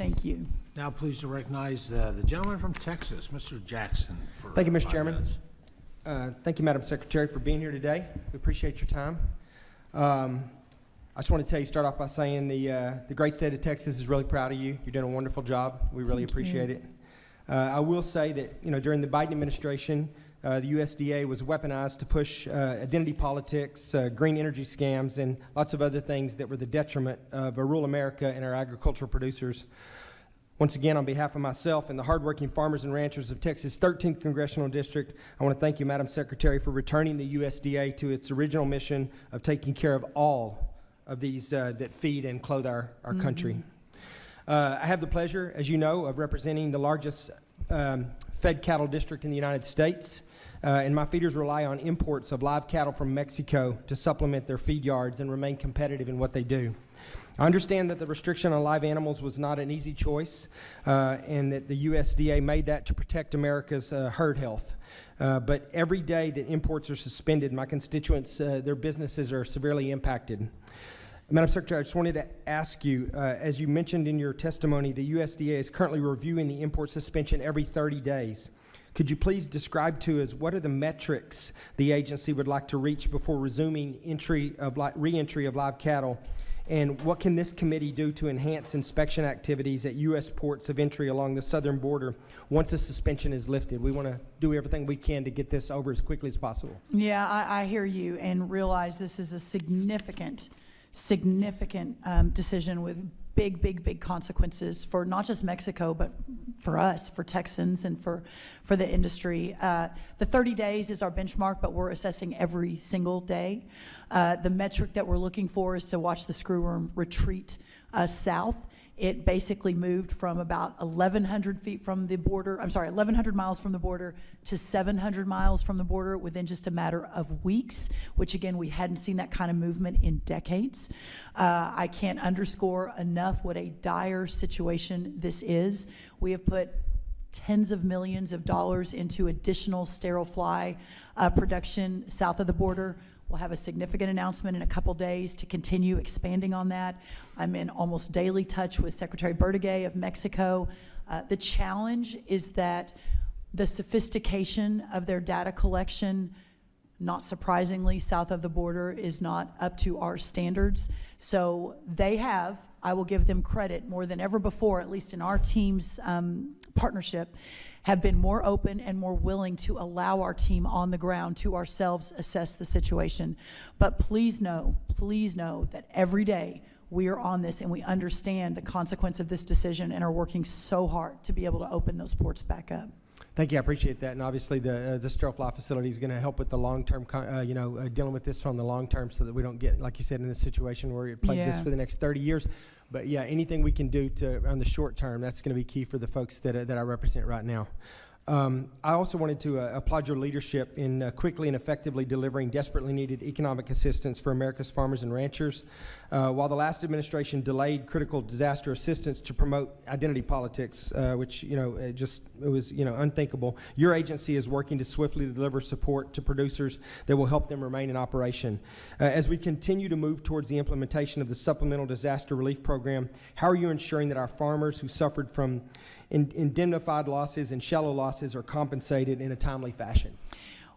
Thank you. Now pleased to recognize the gentleman from Texas, Mr. Jackson. Thank you, Mr. 5 Chairman. minutes. Thank you, Madam Secretary, for being here today. We appreciate your time. I just want to tell you, start off by saying the great state of Texas is really proud of you. You're doing a wonderful job. We really appreciate it. I will say that, during the Biden administration, the USDA was weaponized to push identity politics, green energy scams, and lots of other things that were the detriment of rural America and our agricultural producers. Once again, on behalf of myself and the hardworking farmers and ranchers of Texas' 13th Congressional District, I want to thank you, Madam Secretary, for returning the USDA to its original mission of taking care of all of these that feed and clothe our country. I have the pleasure, as you know, of representing the largest fed cattle district in the United States, and my feeders rely on imports of live cattle from Mexico to supplement their feed yards and remain competitive in what they do. I understand that the restriction on live animals was not an easy choice, and that the USDA made that to protect America's herd health. But every day that imports are suspended, my constituents, their businesses are severely impacted. Madam Secretary, I just wanted to ask you, as you mentioned in your testimony, the USDA is currently reviewing the import suspension every 30 days. Could you please describe to us what are the metrics the agency would like to reach before resuming re-entry of live cattle? And what can this committee do to enhance inspection activities at U.S. ports of entry along the southern border once the suspension is lifted? We want to do everything we can to get this over as quickly as possible. Yeah, I hear you and realize this is a significant decision with big consequences for not just Mexico, but for us, for Texans, and for the industry. The 30 days is our benchmark, but we're assessing every single day. The metric that we're looking for is to watch the screwworm retreat south. It basically moved from about 1,100 feet from the border, 1,100 miles from the border to 700 miles from the border within just a matter of weeks, which again, we hadn't seen that kind of movement in decades. I can't underscore enough what a dire situation this is. We have put tens of millions of dollars into additional sterile fly production south of the border. We'll have a significant announcement in a couple days to continue expanding on that. I'm in almost daily touch with Secretary Bertagay of Mexico. The challenge is that the sophistication of their data collection, not surprisingly, south of the border is not up to our standards. So they have, I will give them credit, more than ever before, at least in our team's partnership, have been more open and more willing to allow our team on the ground to ourselves assess the situation. But please know that every day we are on this and we understand the consequence of this decision and are working so hard to be able to open those ports back up. Thank you. I appreciate that. And obviously, the sterile fly facility is going to help with the long-term, dealing with this from the long term, so that we don't get, like you said, in this situation where it plagues us for the next 30 years. But yeah, anything we can do on the short term, that's going to be key for the folks that I represent right now. I also wanted to applaud your leadership in quickly and effectively delivering desperately needed economic assistance for America's farmers and ranchers. While the last administration delayed critical disaster assistance to promote identity politics, which it was unthinkable, your agency is working to swiftly deliver support to producers that will help them remain in operation. As we continue to move towards the implementation of the Supplemental Disaster Relief Program, how are you ensuring that our farmers who suffered from indemnified losses and shallow losses are compensated in a timely fashion?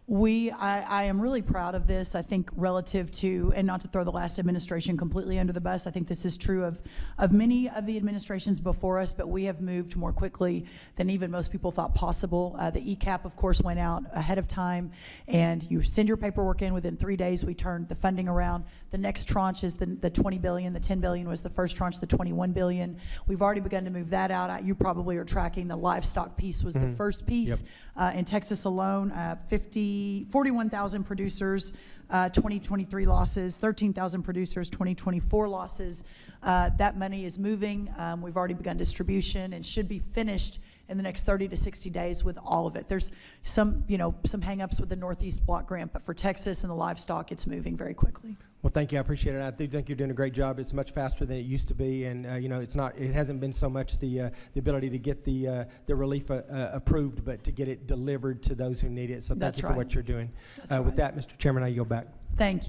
I am really proud of this. I think relative to, and not to throw the last administration completely under the bus, I think this is true of many of the administrations before us, but we have moved more quickly than even most people thought possible. The ECAP, of course, went out ahead of time, and you send your paperwork in within 3 days. We turned the funding around. The next tranche is the $20 billion. The $10 billion was the first tranche, the $21 billion. We've already begun to move that out. You probably are tracking the livestock piece was the first piece. Yep. In Texas alone, 41,000 producers, 2023 losses, 13,000 producers, 2024 losses. That money is moving. We've already begun distribution and should be finished in the next 30 to 60 days with all of it. There's some hang-ups with the Northeast Block Grant, but for Texas and the livestock, it's moving very quickly. Well, thank you. I appreciate it. I do think you're doing a great job. It's much faster than it used to be, and it hasn't been so much the ability to get the relief approved, but to get it delivered to those who need it. So thank you for what you're doing. With that, Mr. Chairman, I yield back. Thank you.